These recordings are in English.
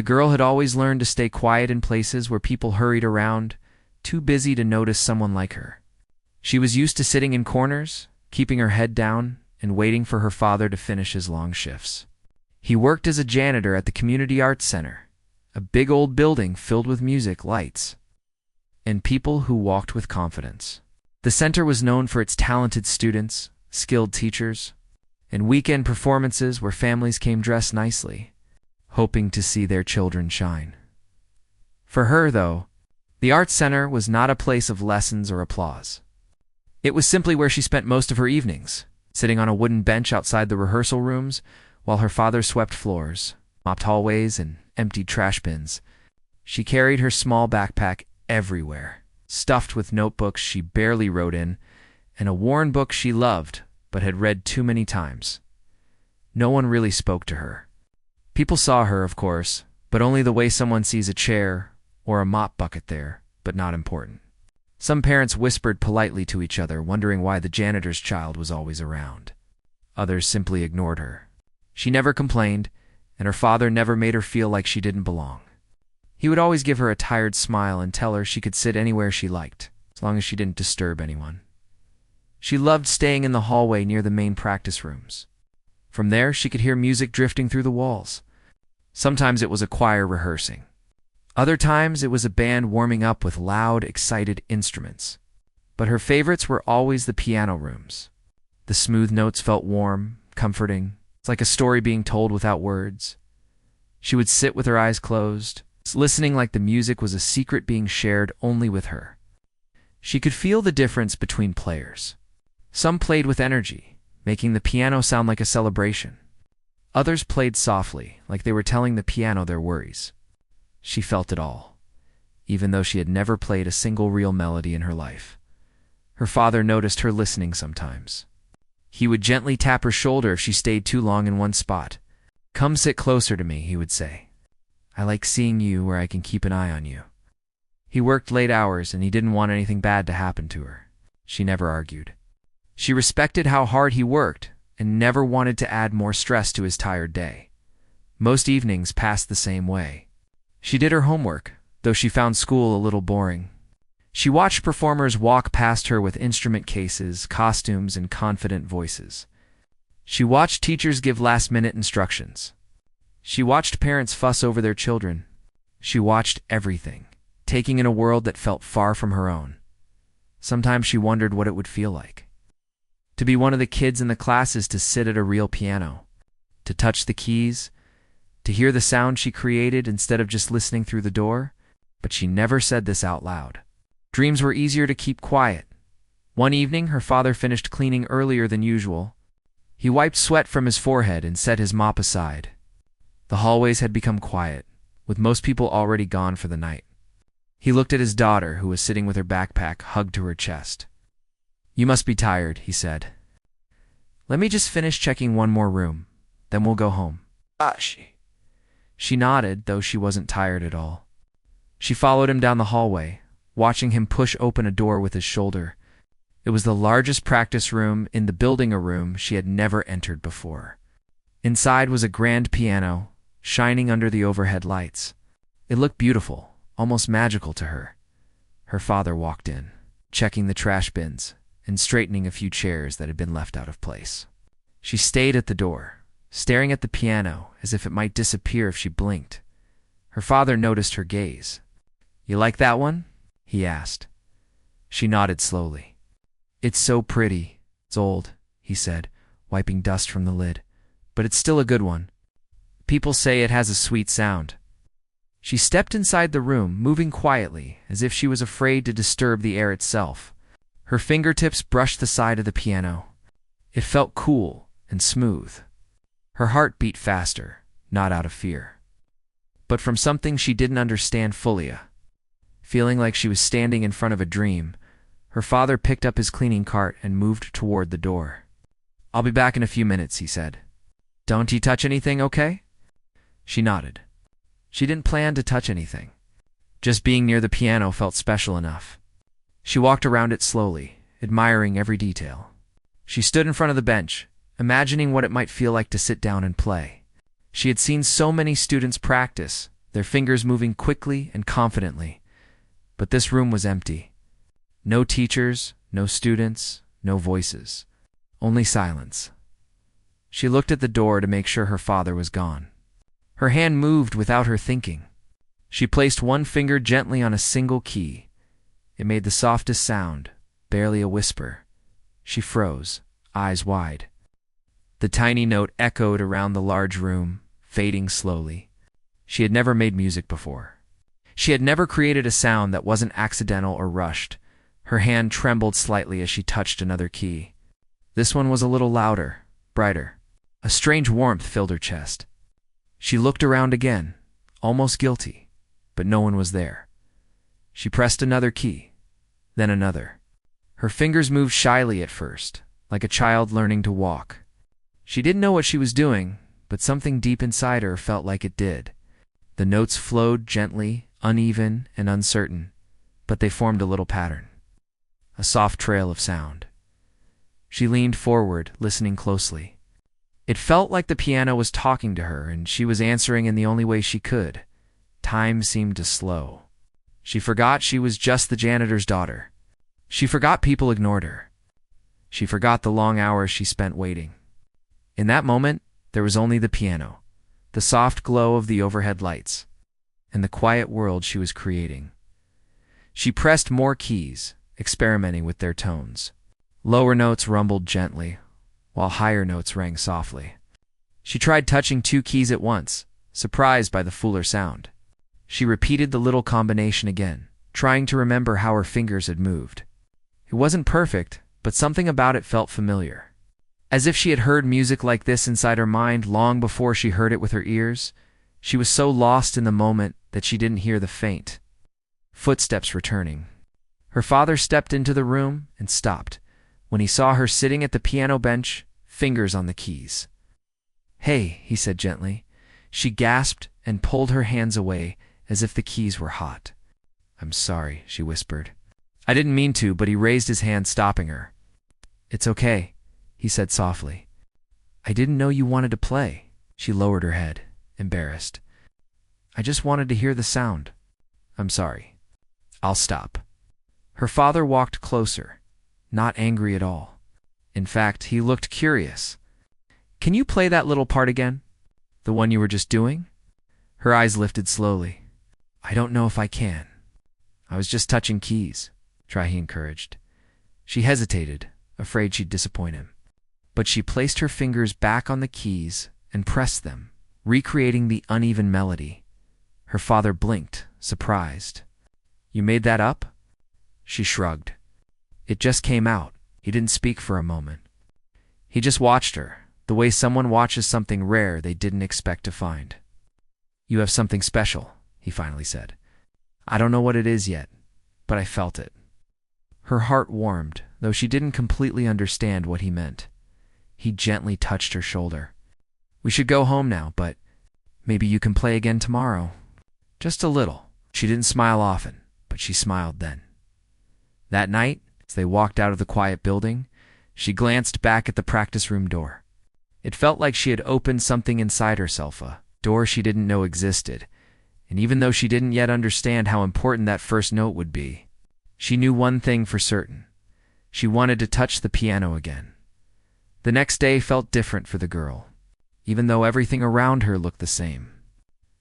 The girl had always learned to stay quiet in places where people hurried around, too busy to notice someone like her. She was used to sitting in corners, keeping her head down, and waiting for her father to finish his long shifts. He worked as a janitor at the Community Arts Center, a big old building filled with music, lights, and people who walked with confidence. The center was known for its talented students, skilled teachers, and weekend performances where families came dressed nicely, hoping to see their children shine. For her, though, the Arts Center was not a place of lessons or applause. It was simply where she spent most of her evenings, sitting on a wooden bench outside the rehearsal rooms while her father swept floors, mopped hallways, and emptied trash bins. She carried her small backpack everywhere, stuffed with notebooks she barely wrote in, and a worn book she loved but had read too many times. No one really spoke to her. People saw her, of course, but only the way someone sees a chair or a mop bucket there, but not important. Some parents whispered politely to each other, wondering why the janitor's child was always around. Others simply ignored her. She never complained, and her father never made her feel like she didn't belong. He would always give her a tired smile and tell her she could sit anywhere she liked, as long as she didn't disturb anyone. She loved staying in the hallway near the main practice rooms. From there, she could hear music drifting through the walls. Sometimes it was a choir rehearsing. Other times, it was a band warming up with loud, excited instruments. But her favorites were always the piano rooms. The smooth notes felt warm, comforting. It's like a story being told without words. She would sit with her eyes closed, listening like the music was a secret being shared only with her. She could feel the difference between players. Some played with energy, making the piano sound like a celebration. Others played softly, like they were telling the piano their worries. She felt it all, even though she had never played a single real melody in her life. Her father noticed her listening sometimes. He would gently tap her shoulder if she stayed too long in one spot. "Come sit closer to me," he would say. "I like seeing you where I can keep an eye on you." He worked late hours and he didn't want anything bad to happen to her. She never argued. She respected how hard he worked and never wanted to add more stress to his tired day. Most evenings passed the same way. She did her homework, though she found school a little boring. She watched performers walk past her with instrument cases, costumes, and confident voices. She watched teachers give last-minute instructions. She watched parents fuss over their children. She watched everything, taking in a world that felt far from her own. Sometimes she wondered what it would feel like to be one of the kids in the classes, to sit at a real piano, to touch the keys, to hear the sound she created instead of just listening through the door. But she never said this out loud. Dreams were easier to keep quiet. One evening, her father finished cleaning earlier than usual. He wiped sweat from his forehead and set his mop aside. The hallways had become quiet, with most people already gone for the night. He looked at his daughter, who was sitting with her backpack hugged to her chest. "You must be tired," he said. "Let me just finish checking one more room, then we'll go home." She nodded, though she wasn't tired at all. She followed him down the hallway, watching him push open a door with his shoulder. It was the largest practice room in the building, a room she had never entered before. Inside was a grand piano, shining under the overhead lights. It looked beautiful, almost magical to her. Her father walked in, checking the trash bins and straightening a few chairs that had been left out of place. She stayed at the door, staring at the piano as if it might disappear if she blinked. Her father noticed her gaze. "You like that one?" he asked. She nodded slowly. "It's so pretty. It's old," he said, wiping dust from the lid. "But it's still a good one. People say it has a sweet sound." She stepped inside the room, moving quietly, as if she was afraid to disturb the air itself. Her fingertips brushed the side of the piano. It felt cool and smooth. Her heart beat faster, not out of fear, but from something she didn't understand fully. Feeling like she was standing in front of a dream, her father picked up his cleaning cart and moved toward the door. "I'll be back in a few minutes," he said. "Don't you touch anything, okay?" She nodded. She didn't plan to touch anything. Just being near the piano felt special enough. She walked around it slowly, admiring every detail. She stood in front of the bench, imagining what it might feel like to sit down and play. She had seen so many students practice, their fingers moving quickly and confidently. But this room was empty. No teachers, no students, no voices. Only silence. She looked at the door to make sure her father was gone. Her hand moved without her thinking. She placed one finger gently on a single key. It made the softest sound, barely a whisper. She froze, eyes wide. The tiny note echoed around the large room, fading slowly. She had never made music before. She had never created a sound that wasn't accidental or rushed. Her hand trembled slightly as she touched another key. This one was a little louder, brighter. A strange warmth filled her chest. She looked around again, almost guilty, but no one was there. She pressed another key, then another. Her fingers moved shyly at first, like a child learning to walk. She didn't know what she was doing, but something deep inside her felt like it did. The notes flowed gently, uneven and uncertain, but they formed a little pattern. A soft trail of sound. She leaned forward, listening closely. It felt like the piano was talking to her, and she was answering in the only way she could. Time seemed to slow. She forgot she was just the janitor's daughter. She forgot people ignored her. She forgot the long hours she spent waiting. In that moment, there was only the piano, the soft glow of the overhead lights, and the quiet world she was creating. She pressed more keys, experimenting with their tones. Lower notes rumbled gently, while higher notes rang softly. She tried touching 2 keys at once, surprised by the fuller sound. She repeated the little combination again, trying to remember how her fingers had moved. It wasn't perfect, but something about it felt familiar. As if she had heard music like this inside her mind long before she heard it with her ears. She was so lost in the moment that she didn't hear the faint footsteps returning. Her father stepped into the room and stopped when he saw her sitting at the piano bench, fingers on the keys. "Hey," he said gently. She gasped and pulled her hands away as if the keys were hot. "I'm sorry," she whispered. "I didn't mean to," but he raised his hand, stopping her. "It's okay," he said softly. "I didn't know you wanted to play." She lowered her head, embarrassed. "I just wanted to hear the sound. I'm sorry. I'll stop." Her father walked closer, not angry at all. In fact, he looked curious. "Can you play that little part again? The one you were just doing?" Her eyes lifted slowly. "I don't know if I can. I was just touching keys." "Try," he encouraged. She hesitated, afraid she'd disappoint him. But she placed her fingers back on the keys and pressed them, recreating the uneven melody. Her father blinked, surprised. "You made that up?" She shrugged. "It just came out." He didn't speak for a moment. He just watched her, the way someone watches something rare they didn't expect to find. "You have something special," he finally said. "I don't know what it is yet, but I felt it." Her heart warmed, though she didn't completely understand what he meant. He gently touched her shoulder. "We should go home now, but maybe you can play again tomorrow." Just a little. She didn't smile often, but she smiled then. That night, as they walked out of the quiet building, she glanced back at the practice room door. It felt like she had opened something inside herself, a door she didn't know existed, and even though she didn't yet understand how important that first note would be, she knew one thing for certain. She wanted to touch the piano again. The next day felt different for the girl, even though everything around her looked the same.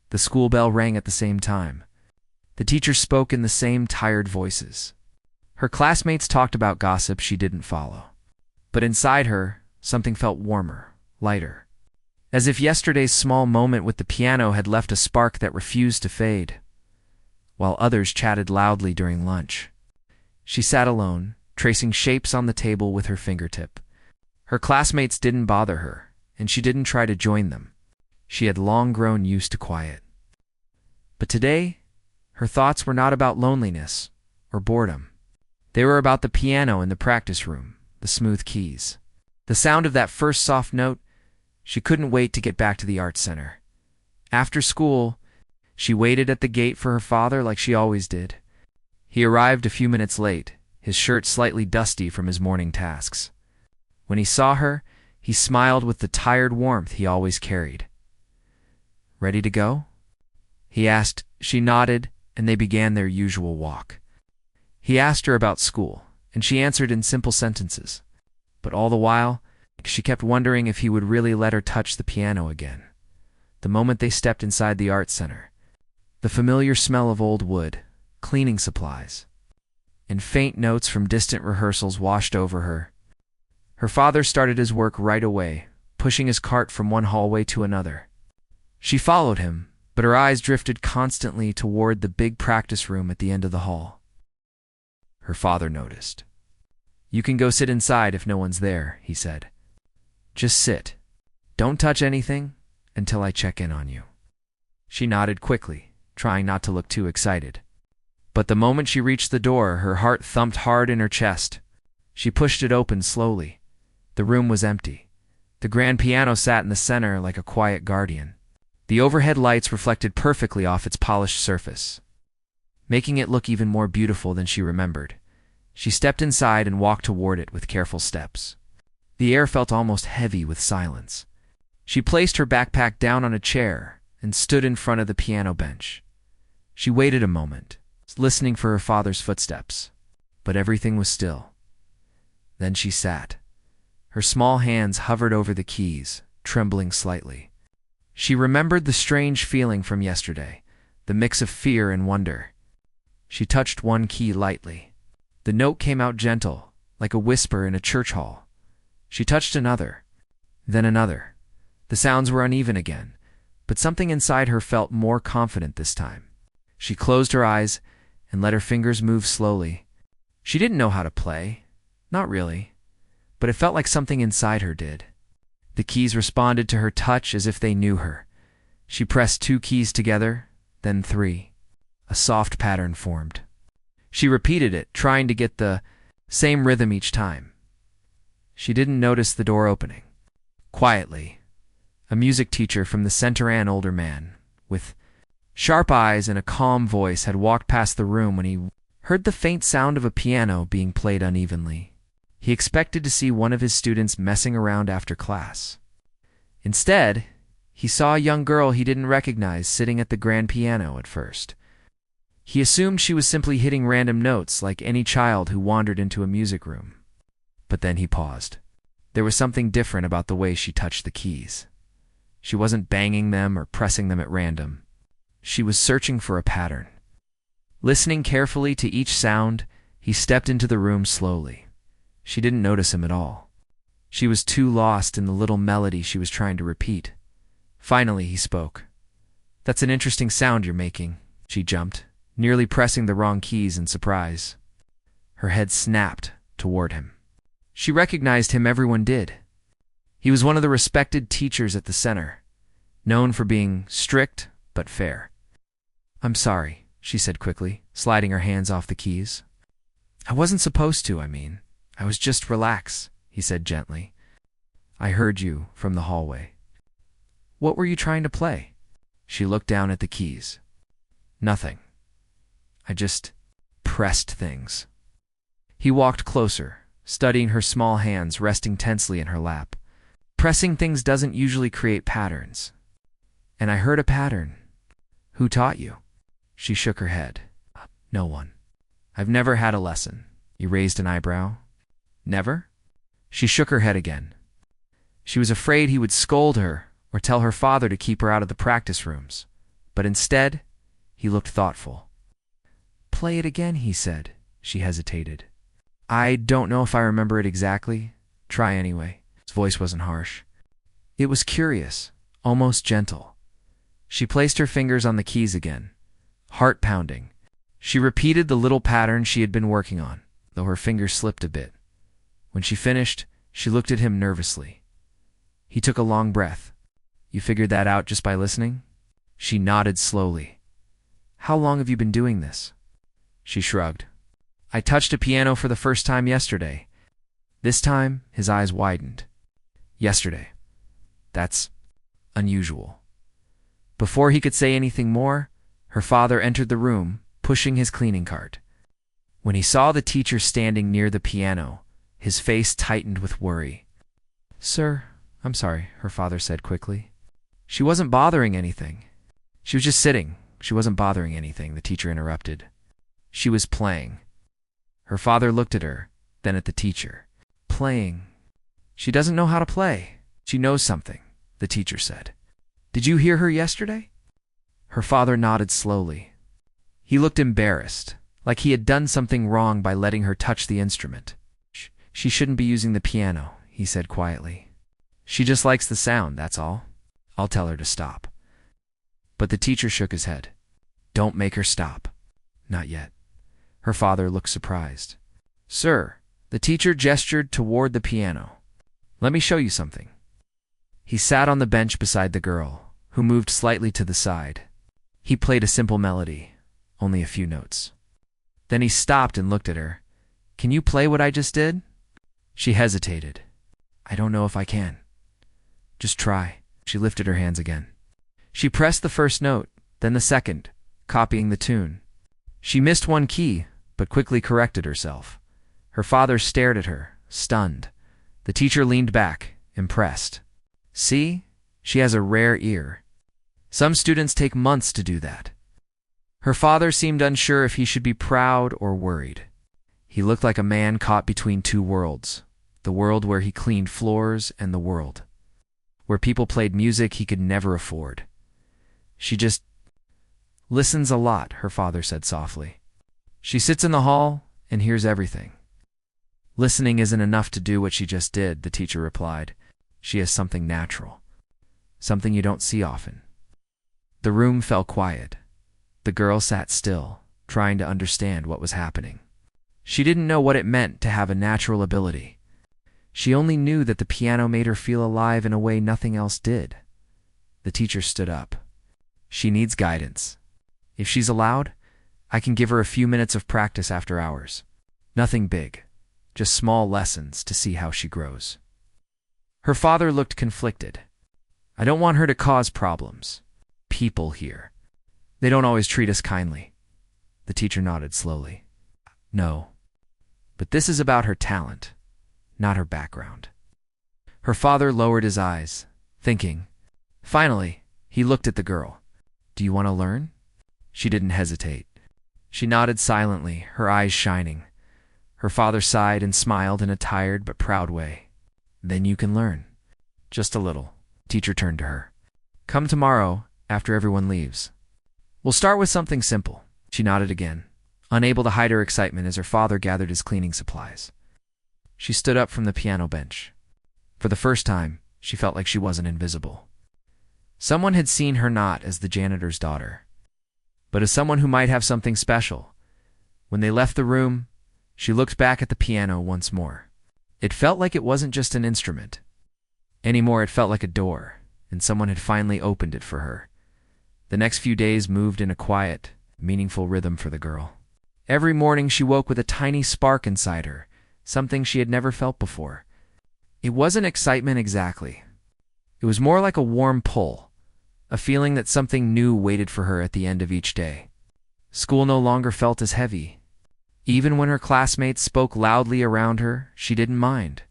The school bell rang at the same time. The teachers spoke in the same tired voices. Her classmates talked about gossip she didn't follow. But inside her, something felt warmer, lighter. As if yesterday's small moment with the piano had left a spark that refused to fade, while others chatted loudly during lunch. She sat alone, tracing shapes on the table with her fingertip. Her classmates didn't bother her, and she didn't try to join them. She had long grown used to quiet. But today, her thoughts were not about loneliness or boredom. They were about the piano in the practice room, the smooth keys. The sound of that first soft note. She couldn't wait to get back to the art center. After school, she waited at the gate for her father like she always did. He arrived a few minutes late, his shirt slightly dusty from his morning tasks. When he saw her, he smiled with the tired warmth he always carried. "Ready to go?" he asked. She nodded, and they began their usual walk. He asked her about school, and she answered in simple sentences. But all the while, she kept wondering if he would really let her touch the piano again. The moment they stepped inside the art center, the familiar smell of old wood, cleaning supplies, and faint notes from distant rehearsals washed over her. Her father started his work right away, pushing his cart from one hallway to another. She followed him, but her eyes drifted constantly toward the big practice room at the end of the hall. Her father noticed. "You can go sit inside if no one's there," he said. "Just sit. Don't touch anything until I check in on you." She nodded quickly, trying not to look too excited. But the moment she reached the door, her heart thumped hard in her chest. She pushed it open slowly. The room was empty. The grand piano sat in the center like a quiet guardian. The overhead lights reflected perfectly off its polished surface, making it look even more beautiful than she remembered. She stepped inside and walked toward it with careful steps. The air felt almost heavy with silence. She placed her backpack down on a chair and stood in front of the piano bench. She waited a moment, listening for her father's footsteps, but everything was still. Then she sat. Her small hands hovered over the keys, trembling slightly. She remembered the strange feeling from yesterday, the mix of fear and wonder. She touched one key lightly. The note came out gentle, like a whisper in a church hall. She touched another, then another. The sounds were uneven again, but something inside her felt more confident this time. She closed her eyes and let her fingers move slowly. She didn't know how to play, not really, but it felt like something inside her did. The keys responded to her touch as if they knew her. She pressed 2 keys together, then 3. A soft pattern formed. She repeated it, trying to get the same rhythm each time. She didn't notice the door opening. Quietly, a music teacher from the center, an older man, with sharp eyes and a calm voice, had walked past the room when he heard the faint sound of a piano being played unevenly. He expected to see one of his students messing around after class. Instead, he saw a young girl he didn't recognize sitting at the grand piano at first. He assumed she was simply hitting random notes like any child who wandered into a music room. But then he paused. There was something different about the way she touched the keys. She wasn't banging them or pressing them at random. She was searching for a pattern. Listening carefully to each sound, he stepped into the room slowly. She didn't notice him at all. She was too lost in the little melody she was trying to repeat. Finally, he spoke. "That's an interesting sound you're making." She jumped, nearly pressing the wrong keys in surprise. Her head snapped toward him. She recognized him. Everyone did. He was one of the respected teachers at the center, known for being strict but fair. "I'm sorry," she said quickly, sliding her hands off the keys. "I wasn't supposed to, I was just relax," he said gently. "I heard you from the hallway." "What were you trying to play?" She looked down at the keys. "Nothing. I just pressed things." He walked closer, studying her small hands resting tensely in her lap. "Pressing things doesn't usually create patterns." "And I heard a pattern. Who taught you?" She shook her head. "No one. I've never had a lesson." He raised an eyebrow. "Never?" She shook her head again. She was afraid he would scold her or tell her father to keep her out of the practice rooms. But instead, he looked thoughtful. "Play it again," he said. She hesitated. "I don't know if I remember it exactly. Try anyway." His voice wasn't harsh. It was curious, almost gentle. She placed her fingers on the keys again, heart pounding. She repeated the little pattern she had been working on, though her fingers slipped a bit. When she finished, she looked at him nervously. He took a long breath. "You figured that out just by listening?" She nodded slowly. "How long have you been doing this?" She shrugged. "I touched a piano for the first time yesterday." This time, his eyes widened. "Yesterday. That's unusual." Before he could say anything more, her father entered the room, pushing his cleaning cart. When he saw the teacher standing near the piano, his face tightened with worry. "Sir, I'm sorry," her father said quickly. She wasn't bothering anything. She was just sitting, She wasn't bothering anything, the teacher interrupted. She was playing. Her father looked at her, then at the teacher. Playing. She doesn't know how to play. She knows something, the teacher said. Did you hear her yesterday? Her father nodded slowly. He looked embarrassed, like he had done something wrong by letting her touch the instrument. She shouldn't be using the piano, he said quietly. She just likes the sound, that's all. I'll tell her to stop. But the teacher shook his head. Don't make her stop. Not yet. Her father looked surprised. Sir, the teacher gestured toward the piano. Let me show you something. He sat on the bench beside the girl, who moved slightly to the side. He played a simple melody, only a few notes. Then he stopped and looked at her. Can you play what I just did? She hesitated. I don't know if I can. Just try. She lifted her hands again. She pressed the first note, then the second, copying the tune. She missed one key, but quickly corrected herself. Her father stared at her, stunned. The teacher leaned back, impressed. See? She has a rare ear. Some students take months to do that. Her father seemed unsure if he should be proud or worried. He looked like a man caught between two worlds, the world where he cleaned floors and the world where people played music he could never afford. She just listens a lot, her father said softly. She sits in the hall and hears everything. Listening isn't enough to do what she just did, the teacher replied. She has something natural, something you don't see often. The room fell quiet. The girl sat still, trying to understand what was happening. She didn't know what it meant to have a natural ability. She only knew that the piano made her feel alive in a way nothing else did. The teacher stood up. She needs guidance. If she's allowed, I can give her a few minutes of practice after hours. Nothing big, just small lessons to see how she grows. Her father looked conflicted. I don't want her to cause problems. People here. They don't always treat us kindly. The teacher nodded slowly. No. But this is about her talent, not her background. Her father lowered his eyes, thinking. Finally, he looked at the girl. Do you want to learn? She didn't hesitate. She nodded silently, her eyes shining. Her father sighed and smiled in a tired but proud way. Then you can learn. Just a little. Teacher turned to her. Come tomorrow, after everyone leaves. We'll start with something simple. She nodded again, unable to hide her excitement as her father gathered his cleaning supplies. She stood up from the piano bench. For the first time, she felt like she wasn't invisible. Someone had seen her not as the janitor's daughter, but as someone who might have something special. When they left the room, she looked back at the piano once more. It felt like it wasn't just an instrument. Anymore, it felt like a door, and someone had finally opened it for her. The next few days moved in a quiet, meaningful rhythm for the girl. Every morning she woke with a tiny spark inside her, something she had never felt before. It wasn't excitement exactly. It was more like a warm pull, a feeling that something new waited for her at the end of each day. School no longer felt as heavy. Even when her classmates spoke loudly around her, she didn't mind.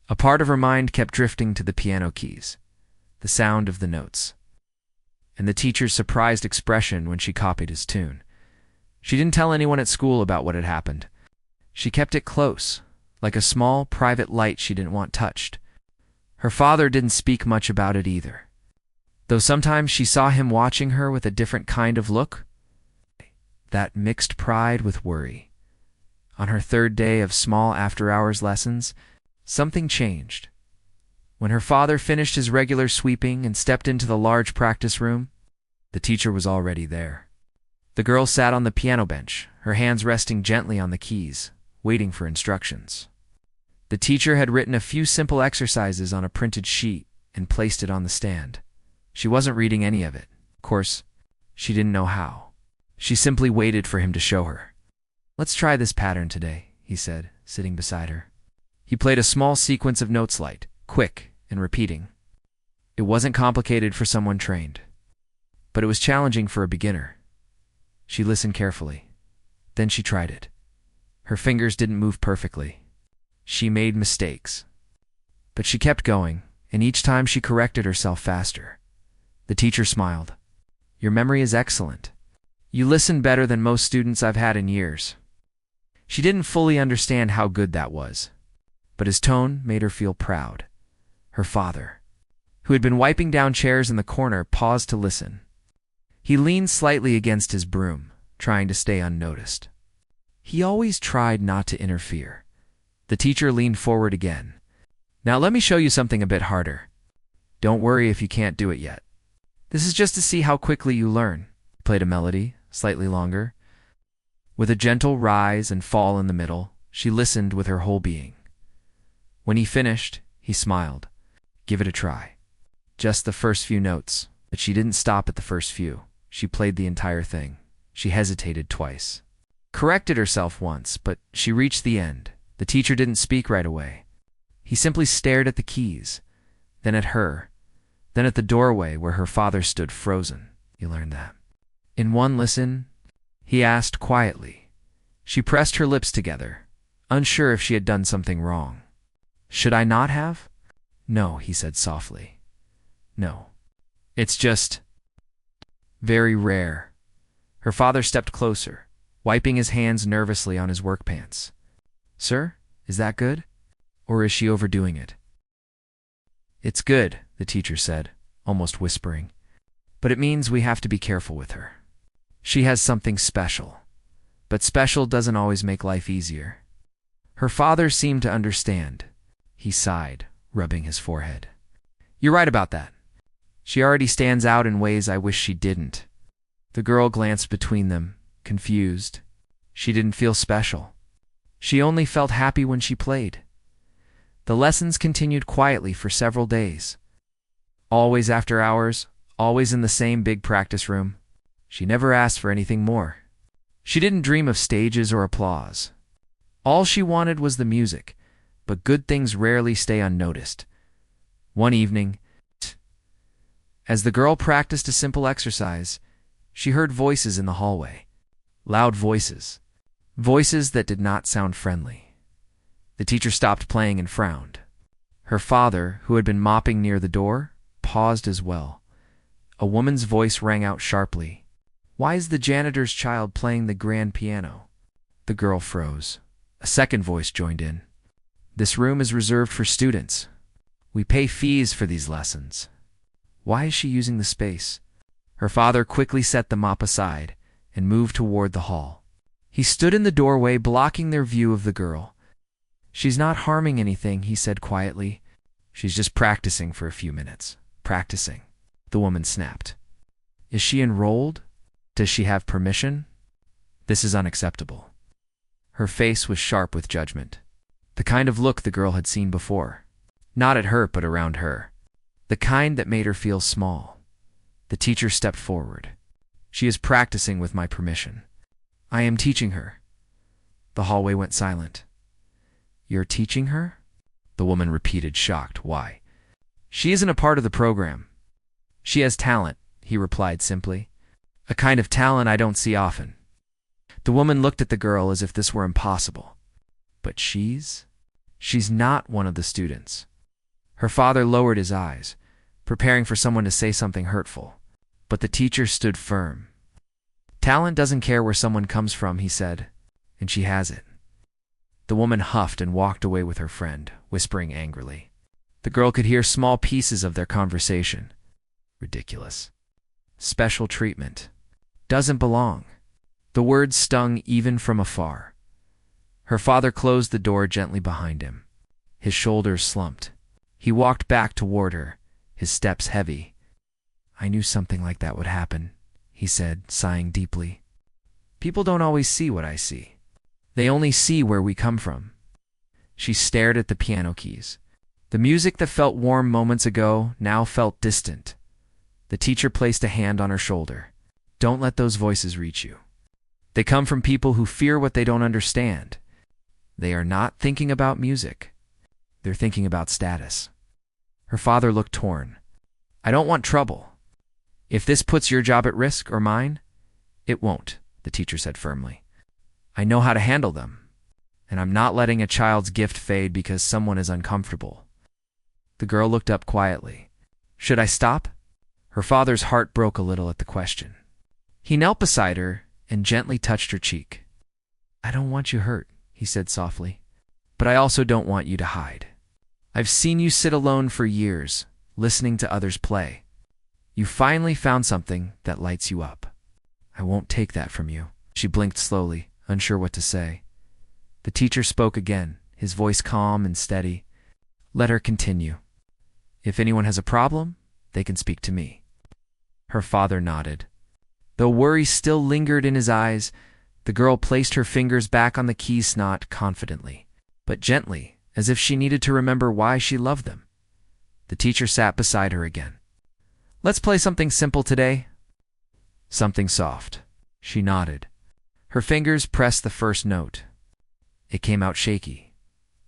A part of her mind kept drifting to the piano keys, the sound of the notes, and the teacher's surprised expression when she copied his tune. She didn't tell anyone at school about what had happened. She kept it close, like a small, private light she didn't want touched. Her father didn't speak much about it either, though sometimes she saw him watching her with a different kind of look, that mixed pride with worry. On her third day of small after-hours lessons, something changed. When her father finished his regular sweeping and stepped into the large practice room, the teacher was already there. The girl sat on the piano bench, her hands resting gently on the keys, waiting for instructions. The teacher had written a few simple exercises on a printed sheet and placed it on the stand. She wasn't reading any of it. Of course, she didn't know how. She simply waited for him to show her. Let's try this pattern today, he said, sitting beside her. He played a small sequence of notes light, quick and repeating. It wasn't complicated for someone trained, but it was challenging for a beginner. She listened carefully. Then she tried it. Her fingers didn't move perfectly. She made mistakes. But she kept going, and each time she corrected herself faster. The teacher smiled. Your memory is excellent. You listen better than most students I've had in years." She didn't fully understand how good that was, but his tone made her feel proud. Her father, who had been wiping down chairs in the corner, paused to listen. He leaned slightly against his broom, trying to stay unnoticed. He always tried not to interfere. The teacher leaned forward again. "Now let me show you something a bit harder. Don't worry if you can't do it yet. This is just to see how quickly you learn." He played a melody, slightly longer. With a gentle rise and fall in the middle, she listened with her whole being. When he finished, he smiled. "Give it a try. Just the first few notes." But she didn't stop at the first few. She played the entire thing. She hesitated twice. Corrected herself once, but she reached the end. The teacher didn't speak right away. He simply stared at the keys, then at her, then at the doorway where her father stood frozen. "You learned that in one listen?" he asked quietly. She pressed her lips together, unsure if she had done something wrong. "Should I not have?" "No," he said softly. "No. It's just very rare." Her father stepped closer, wiping his hands nervously on his work pants. "Sir, is that good? Or is she overdoing it?" "It's good," the teacher said, almost whispering. "But it means we have to be careful with her. She has something special. But special doesn't always make life easier." Her father seemed to understand. He sighed, rubbing his forehead. "You're right about that. She already stands out in ways I wish she didn't." The girl glanced between them, confused. She didn't feel special. She only felt happy when she played. The lessons continued quietly for several days. Always after hours, always in the same big practice room. She never asked for anything more. She didn't dream of stages or applause. All she wanted was the music, but good things rarely stay unnoticed. One evening, as the girl practiced a simple exercise, she heard voices in the hallway. Loud voices. Voices that did not sound friendly. The teacher stopped playing and frowned. Her father, who had been mopping near the door, paused as well. A woman's voice rang out sharply. "Why is the janitor's child playing the grand piano?" The girl froze. A second voice joined in. "This room is reserved for students. We pay fees for these lessons. Why is she using the space?" Her father quickly set the mop aside and moved toward the hall. He stood in the doorway, blocking their view of the girl. "She's not harming anything," he said quietly. "She's just practicing for a few minutes." "Practicing," the woman snapped. "Is she enrolled? Does she have permission? This is unacceptable." Her face was sharp with judgment. The kind of look the girl had seen before. Not at her, but around her. The kind that made her feel small. The teacher stepped forward. "She is practicing with my permission. I am teaching her." The hallway went silent. "You're teaching her?" the woman repeated, shocked. "Why?" "She isn't a part of the program. She has talent," he replied simply. "A kind of talent I don't see often." The woman looked at the girl as if this were impossible. "But she's not one of the students." Her father lowered his eyes, preparing for someone to say something hurtful. But the teacher stood firm. "Talent doesn't care where someone comes from," he said, "and she has it." The woman huffed and walked away with her friend, whispering angrily. The girl could hear small pieces of their conversation. Ridiculous. Special treatment. Doesn't belong. The words stung even from afar. Her father closed the door gently behind him. His shoulders slumped. He walked back toward her, his steps heavy. "I knew something like that would happen," he said, sighing deeply. "People don't always see what I see. They only see where we come from." She stared at the piano keys. The music that felt warm moments ago now felt distant. The teacher placed a hand on her shoulder. "Don't let those voices reach you. They come from people who fear what they don't understand. They are not thinking about music. They're thinking about status." Her father looked torn. "I don't want trouble. If this puts your job at risk or mine, it won't," the teacher said firmly. "I know how to handle them, and I'm not letting a child's gift fade because someone is uncomfortable." The girl looked up quietly. "Should I stop?" Her father's heart broke a little at the question. He knelt beside her and gently touched her cheek. "I don't want you hurt," he said softly, "but I also don't want you to hide. I've seen you sit alone for years, listening to others play. You finally found something that lights you up. I won't take that from you." She blinked slowly, unsure what to say. The teacher spoke again, his voice calm and steady. "Let her continue. If anyone has a problem, they can speak to me." Her father nodded. Though worry still lingered in his eyes, the girl placed her fingers back on the keys knot confidently, but gently, as if she needed to remember why she loved them. The teacher sat beside her again. "Let's play something simple today." "Something soft." She nodded. Her fingers pressed the first note. It came out shaky,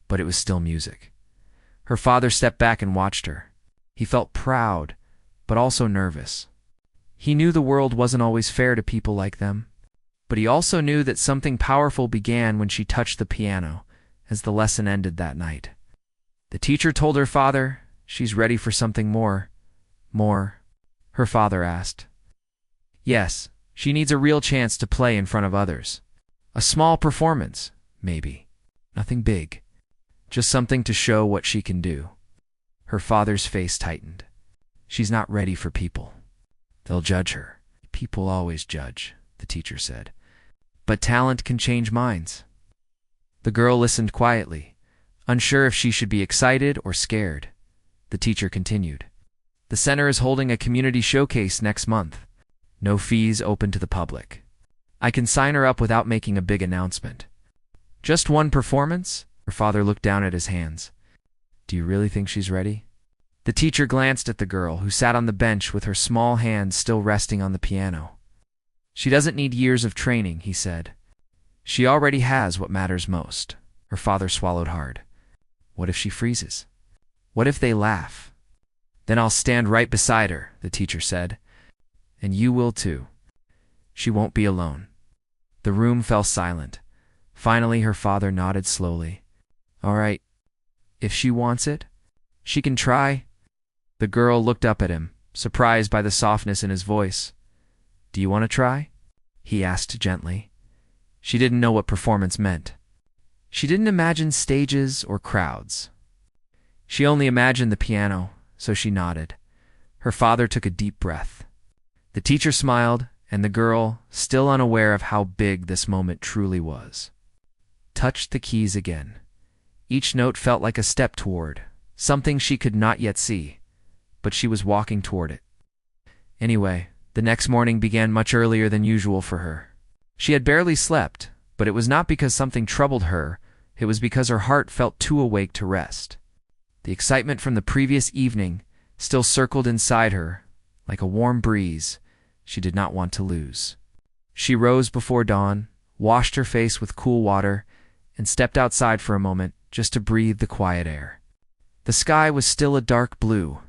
but it was still music. Her father stepped back and watched her. He felt proud, but also nervous. He knew the world wasn't always fair to people like them, but he also knew that something powerful began when she touched the piano, as the lesson ended that night. The teacher told her father, "She's ready for something more." "More?" her father asked. "Yes, she needs a real chance to play in front of others. A small performance, maybe. Nothing big. Just something to show what she can do." Her father's face tightened. "She's not ready for people. They'll judge her." "People always judge," the teacher said. "But talent can change minds." The girl listened quietly, unsure if she should be excited or scared. The teacher continued. "The center is holding a community showcase next month. No fees open to the public. I can sign her up without making a big announcement. Just one performance?" Her father looked down at his hands. "Do you really think she's ready?" The teacher glanced at the girl, who sat on the bench with her small hands still resting on the piano. "She doesn't need years of training," he said. "She already has what matters most." Her father swallowed hard. "What if she freezes? What if they laugh?" "Then I'll stand right beside her," the teacher said. "And you will too. She won't be alone." The room fell silent. Finally, her father nodded slowly. "All right. If she wants it, she can try." The girl looked up at him, surprised by the softness in his voice. "Do you want to try?" he asked gently. She didn't know what performance meant. She didn't imagine stages or crowds. She only imagined the piano, so she nodded. Her father took a deep breath. The teacher smiled, and the girl, still unaware of how big this moment truly was, touched the keys again. Each note felt like a step toward something she could not yet see, but she was walking toward it. Anyway, the next morning began much earlier than usual for her. She had barely slept, but it was not because something troubled her. It was because her heart felt too awake to rest. The excitement from the previous evening still circled inside her like a warm breeze she did not want to lose. She rose before dawn, washed her face with cool water, and stepped outside for a moment just to breathe the quiet air. The sky was still a dark blue,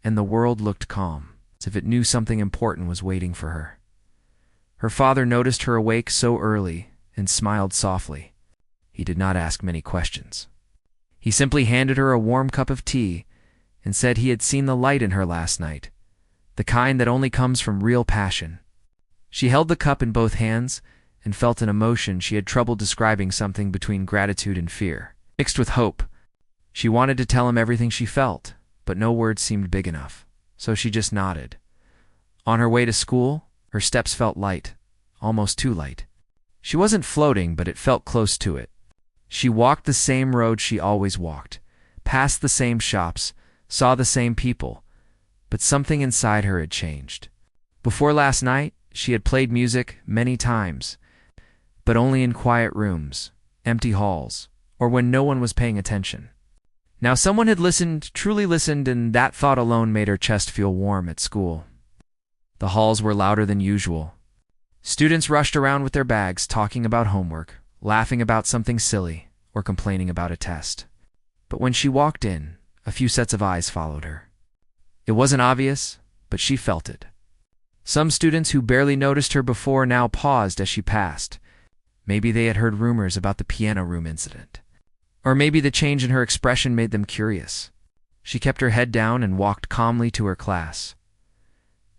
and the world looked calm, as if it knew something important was waiting for her. Her father noticed her awake so early and smiled softly. He did not ask many questions. He simply handed her a warm cup of tea and said he had seen the light in her last night, the kind that only comes from real passion. She held the cup in both hands and felt an emotion she had trouble describing, something between gratitude and fear, mixed with hope. She wanted to tell him everything she felt, but no words seemed big enough, so she just nodded. On her way to school, her steps felt light, almost too light. She wasn't floating, but it felt close to it. She walked the same road she always walked, passed the same shops, saw the same people, but something inside her had changed. Before last night, she had played music many times, but only in quiet rooms, empty halls, or when no one was paying attention. Now someone had listened, truly listened, and that thought alone made her chest feel warm at school. The halls were louder than usual. Students rushed around with their bags, talking about homework, laughing about something silly, or complaining about a test. But when she walked in, a few sets of eyes followed her. It wasn't obvious, but she felt it. Some students who barely noticed her before now paused as she passed. Maybe they had heard rumors about the piano room incident. Or maybe the change in her expression made them curious. She kept her head down and walked calmly to her class.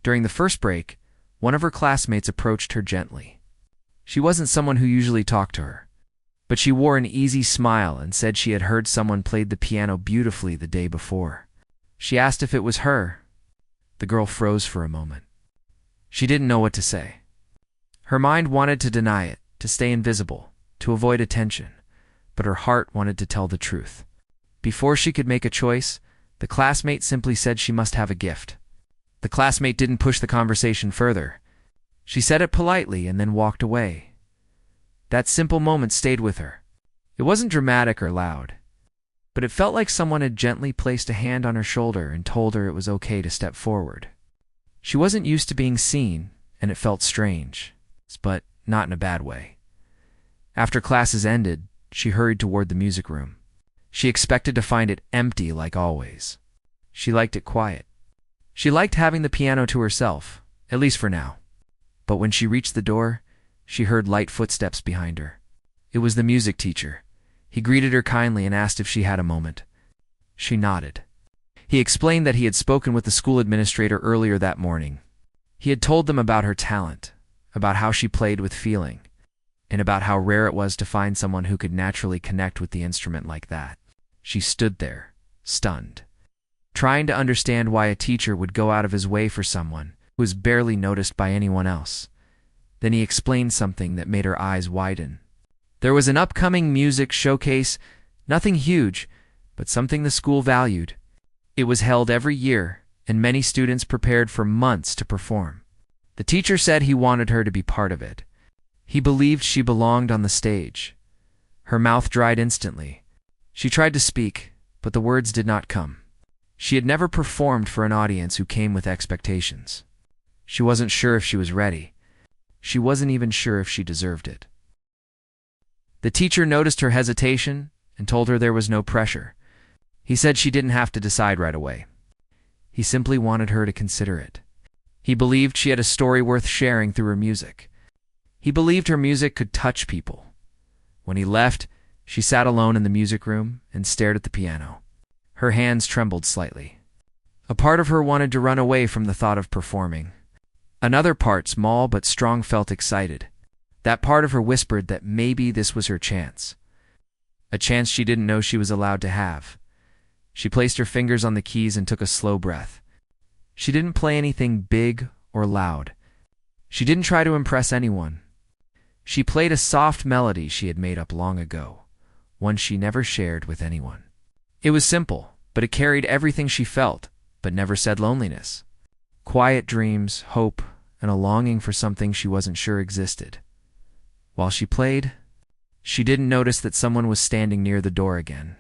During the first break, one of her classmates approached her gently. She wasn't someone who usually talked to her, but she wore an easy smile and said she had heard someone played the piano beautifully the day before. She asked if it was her. The girl froze for a moment. She didn't know what to say. Her mind wanted to deny it, to stay invisible, to avoid attention, but her heart wanted to tell the truth. Before she could make a choice, the classmate simply said she must have a gift. The classmate didn't push the conversation further. She said it politely and then walked away. That simple moment stayed with her. It wasn't dramatic or loud, but it felt like someone had gently placed a hand on her shoulder and told her it was okay to step forward. She wasn't used to being seen, and it felt strange, but not in a bad way. After classes ended, she hurried toward the music room. She expected to find it empty like always. She liked it quiet. She liked having the piano to herself, at least for now. But when she reached the door, she heard light footsteps behind her. It was the music teacher. He greeted her kindly and asked if she had a moment. She nodded. He explained that he had spoken with the school administrator earlier that morning. He had told them about her talent, about how she played with feeling, and about how rare it was to find someone who could naturally connect with the instrument like that. She stood there, stunned, trying to understand why a teacher would go out of his way for someone who was barely noticed by anyone else. Then he explained something that made her eyes widen. There was an upcoming music showcase, nothing huge, but something the school valued. It was held every year, and many students prepared for months to perform. The teacher said he wanted her to be part of it. He believed she belonged on the stage. Her mouth dried instantly. She tried to speak, but the words did not come. She had never performed for an audience who came with expectations. She wasn't sure if she was ready. She wasn't even sure if she deserved it. The teacher noticed her hesitation and told her there was no pressure. He said she didn't have to decide right away. He simply wanted her to consider it. He believed she had a story worth sharing through her music. He believed her music could touch people. When he left, she sat alone in the music room and stared at the piano. Her hands trembled slightly. A part of her wanted to run away from the thought of performing. Another part, small but strong, felt excited. That part of her whispered that maybe this was her chance. A chance she didn't know she was allowed to have. She placed her fingers on the keys and took a slow breath. She didn't play anything big or loud. She didn't try to impress anyone. She played a soft melody she had made up long ago, one she never shared with anyone. It was simple, but it carried everything she felt, but never said loneliness. Quiet dreams, hope, and a longing for something she wasn't sure existed. While she played, she didn't notice that someone was standing near the door again.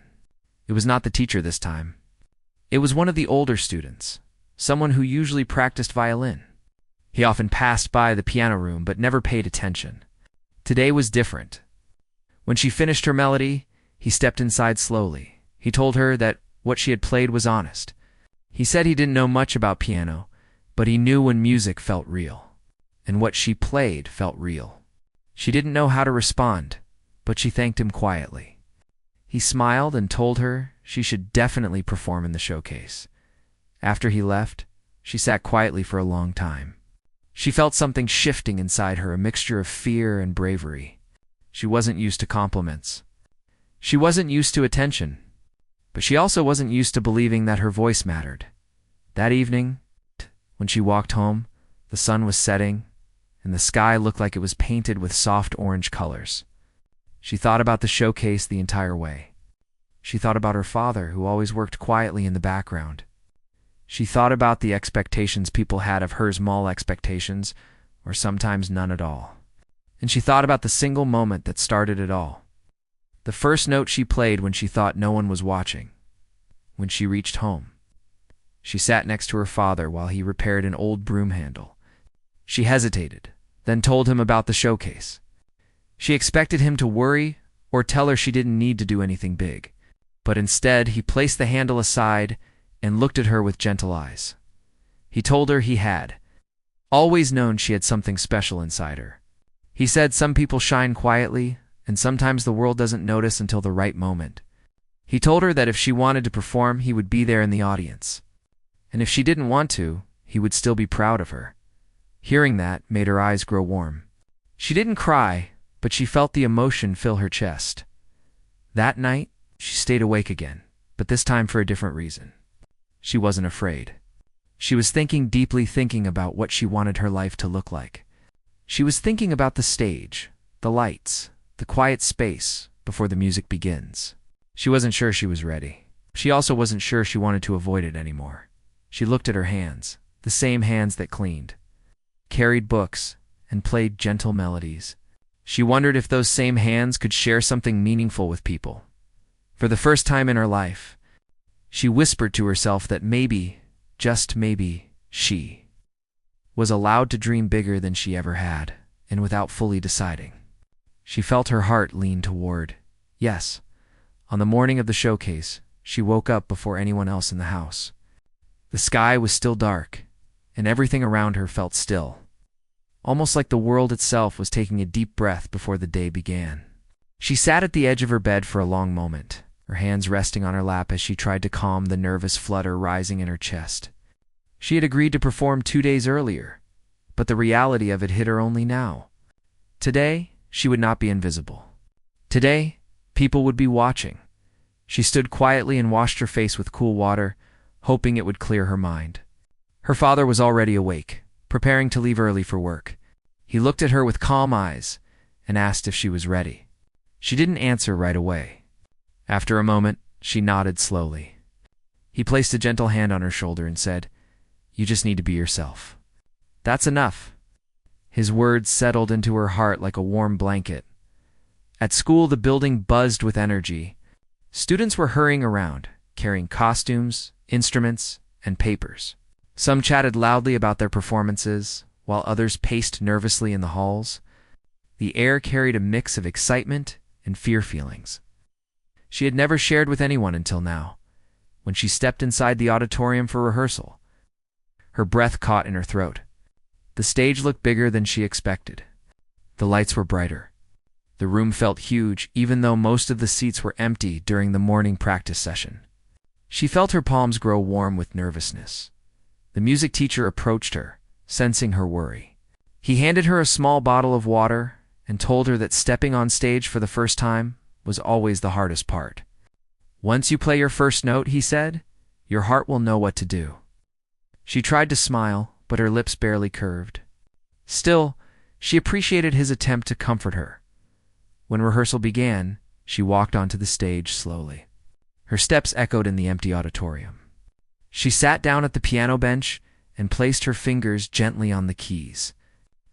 It was not the teacher this time. It was one of the older students, someone who usually practiced violin. He often passed by the piano room but never paid attention. Today was different. When she finished her melody, he stepped inside slowly. He told her that what she had played was honest. He said he didn't know much about piano, but he knew when music felt real, and what she played felt real. She didn't know how to respond, but she thanked him quietly. He smiled and told her she should definitely perform in the showcase. After he left, she sat quietly for a long time. She felt something shifting inside her, a mixture of fear and bravery. She wasn't used to compliments. She wasn't used to attention, but she also wasn't used to believing that her voice mattered. That evening, when she walked home, the sun was setting, and the sky looked like it was painted with soft orange colors. She thought about the showcase the entire way. She thought about her father, who always worked quietly in the background. She thought about the expectations people had of her, small expectations, or sometimes none at all. And she thought about the single moment that started it all. The first note she played when she thought no one was watching. When she reached home. She sat next to her father while he repaired an old broom handle. She hesitated, then told him about the showcase. She expected him to worry or tell her she didn't need to do anything big, but instead he placed the handle aside and looked at her with gentle eyes. He told her he had always known she had something special inside her. He said some people shine quietly, and sometimes the world doesn't notice until the right moment. He told her that if she wanted to perform, he would be there in the audience. And if she didn't want to, he would still be proud of her. Hearing that made her eyes grow warm. She didn't cry, but she felt the emotion fill her chest. That night, she stayed awake again, but this time for a different reason. She wasn't afraid. She was deeply thinking about what she wanted her life to look like. She was thinking about the stage, the lights, the quiet space before the music begins. She wasn't sure she was ready. She also wasn't sure she wanted to avoid it anymore. She looked at her hands, the same hands that cleaned, carried books, and played gentle melodies. She wondered if those same hands could share something meaningful with people. For the first time in her life, she whispered to herself that maybe, just maybe, she was allowed to dream bigger than she ever had, and without fully deciding. She felt her heart lean toward yes. On the morning of the showcase, she woke up before anyone else in the house. The sky was still dark, and everything around her felt still, almost like the world itself was taking a deep breath before the day began. She sat at the edge of her bed for a long moment, her hands resting on her lap as she tried to calm the nervous flutter rising in her chest. She had agreed to perform 2 days earlier, but the reality of it hit her only now. Today, she would not be invisible. Today, people would be watching. She stood quietly and washed her face with cool water, hoping it would clear her mind. Her father was already awake, preparing to leave early for work. He looked at her with calm eyes and asked if she was ready. She didn't answer right away. After a moment, she nodded slowly. He placed a gentle hand on her shoulder and said, "You just need to be yourself. That's enough." His words settled into her heart like a warm blanket. At school, the building buzzed with energy. Students were hurrying around, carrying costumes, instruments, and papers. Some chatted loudly about their performances, while others paced nervously in the halls. The air carried a mix of excitement and fear feelings. She had never shared with anyone until now. When she stepped inside the auditorium for rehearsal, her breath caught in her throat. The stage looked bigger than she expected. The lights were brighter. The room felt huge, even though most of the seats were empty during the morning practice session. She felt her palms grow warm with nervousness. The music teacher approached her, sensing her worry. He handed her a small bottle of water and told her that stepping on stage for the first time was always the hardest part. "Once you play your first note," he said, "your heart will know what to do." She tried to smile, but her lips barely curved. Still, she appreciated his attempt to comfort her. When rehearsal began, she walked onto the stage slowly. Her steps echoed in the empty auditorium. She sat down at the piano bench and placed her fingers gently on the keys.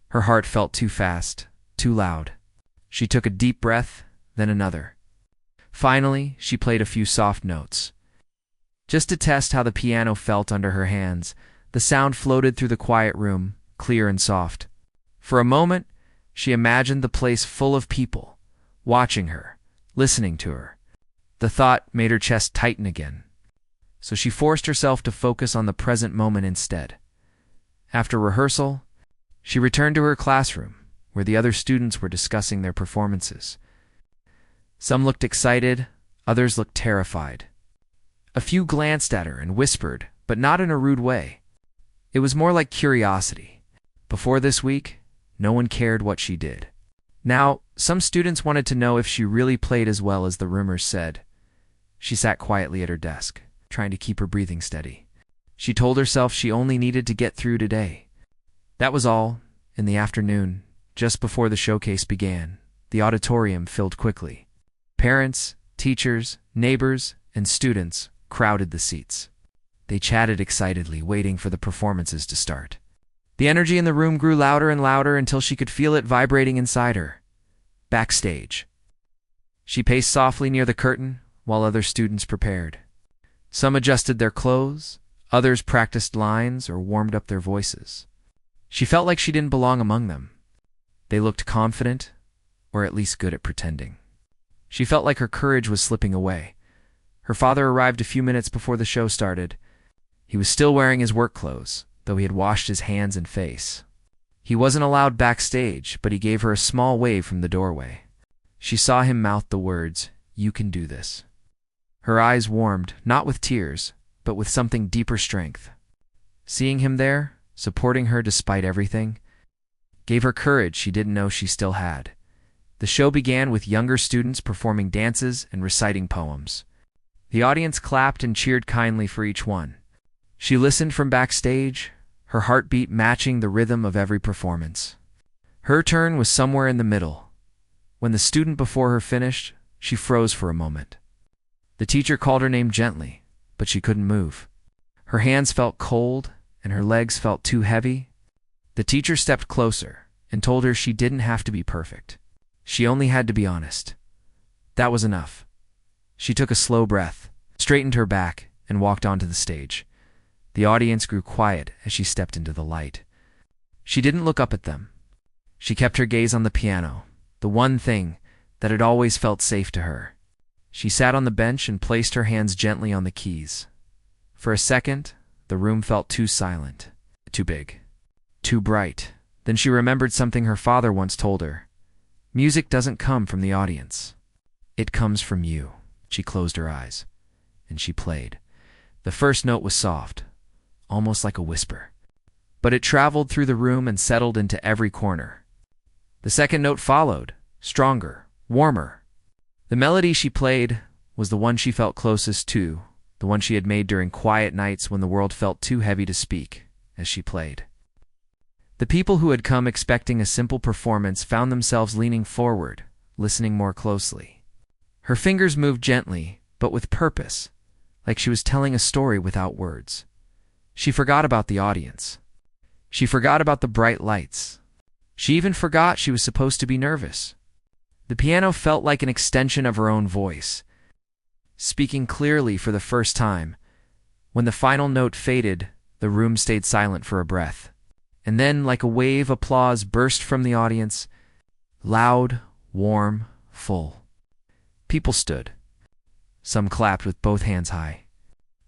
Her heart felt too fast, too loud. She took a deep breath, then another. Finally, she played a few soft notes. Just to test how the piano felt under her hands, the sound floated through the quiet room, clear and soft. For a moment, she imagined the place full of people, watching her, listening to her. The thought made her chest tighten again. So she forced herself to focus on the present moment instead. After rehearsal, she returned to her classroom, where the other students were discussing their performances. Some looked excited, others looked terrified. A few glanced at her and whispered, but not in a rude way. It was more like curiosity. Before this week, no one cared what she did. Now, some students wanted to know if she really played as well as the rumors said. She sat quietly at her desk, trying to keep her breathing steady. She told herself she only needed to get through today. That was all. In the afternoon, just before the showcase began, the auditorium filled quickly. Parents, teachers, neighbors, and students crowded the seats. They chatted excitedly, waiting for the performances to start. The energy in the room grew louder and louder until she could feel it vibrating inside her. Backstage. She paced softly near the curtain while other students prepared. Some adjusted their clothes, others practiced lines or warmed up their voices. She felt like she didn't belong among them. They looked confident, or at least good at pretending. She felt like her courage was slipping away. Her father arrived a few minutes before the show started. He was still wearing his work clothes, though he had washed his hands and face. He wasn't allowed backstage, but he gave her a small wave from the doorway. She saw him mouth the words, "You can do this." Her eyes warmed, not with tears, but with something deeper strength. Seeing him there, supporting her despite everything, gave her courage she didn't know she still had. The show began with younger students performing dances and reciting poems. The audience clapped and cheered kindly for each one. She listened from backstage, her heartbeat matching the rhythm of every performance. Her turn was somewhere in the middle. When the student before her finished, she froze for a moment. The teacher called her name gently, but she couldn't move. Her hands felt cold, and her legs felt too heavy. The teacher stepped closer and told her she didn't have to be perfect. She only had to be honest. That was enough. She took a slow breath, straightened her back, and walked onto the stage. The audience grew quiet as she stepped into the light. She didn't look up at them. She kept her gaze on the piano, the one thing that had always felt safe to her. She sat on the bench and placed her hands gently on the keys. For a second, the room felt too silent, too big, too bright. Then she remembered something her father once told her. Music doesn't come from the audience. It comes from you. She closed her eyes, and she played. The first note was soft, almost like a whisper, but it traveled through the room and settled into every corner. The second note followed, stronger, warmer. The melody she played was the one she felt closest to, the one she had made during quiet nights when the world felt too heavy to speak, as she played. The people who had come expecting a simple performance found themselves leaning forward, listening more closely. Her fingers moved gently, but with purpose, like she was telling a story without words. She forgot about the audience. She forgot about the bright lights. She even forgot she was supposed to be nervous. The piano felt like an extension of her own voice, speaking clearly for the first time. When the final note faded, the room stayed silent for a breath. And then, like a wave, applause burst from the audience, loud, warm, full. People stood. Some clapped with both hands high.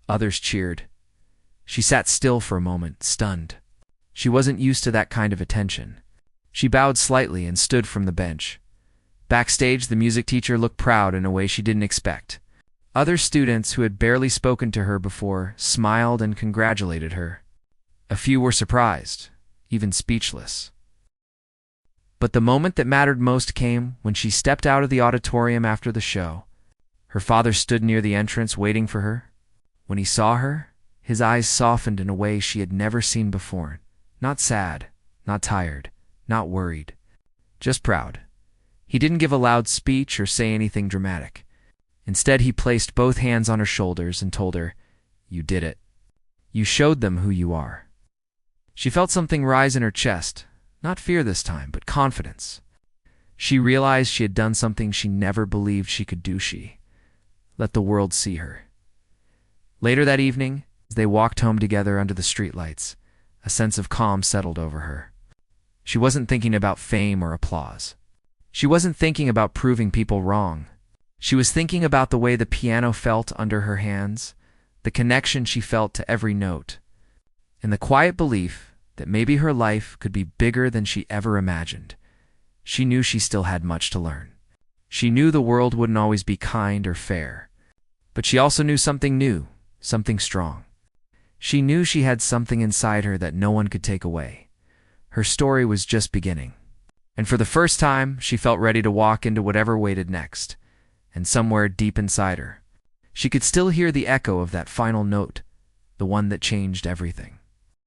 Others cheered. She sat still for a moment, stunned. She wasn't used to that kind of attention. She bowed slightly and stood from the bench. Backstage, the music teacher looked proud in a way she didn't expect. Other students who had barely spoken to her before smiled and congratulated her. A few were surprised, even speechless. But the moment that mattered most came when she stepped out of the auditorium after the show. Her father stood near the entrance waiting for her. When he saw her, his eyes softened in a way she had never seen before. Not sad, not tired, not worried, just proud. He didn't give a loud speech or say anything dramatic. Instead, he placed both hands on her shoulders and told her, "You did it. You showed them who you are." She felt something rise in her chest, not fear this time, but confidence. She realized she had done something she never believed she could do. She let the world see her. Later that evening, as they walked home together under the streetlights, a sense of calm settled over her. She wasn't thinking about fame or applause. She wasn't thinking about proving people wrong. She was thinking about the way the piano felt under her hands, the connection she felt to every note, and the quiet belief that maybe her life could be bigger than she ever imagined. She knew she still had much to learn. She knew the world wouldn't always be kind or fair. But she also knew something new, something strong. She knew she had something inside her that no one could take away. Her story was just beginning. And for the first time, she felt ready to walk into whatever waited next. And somewhere deep inside her, she could still hear the echo of that final note, the one that changed everything.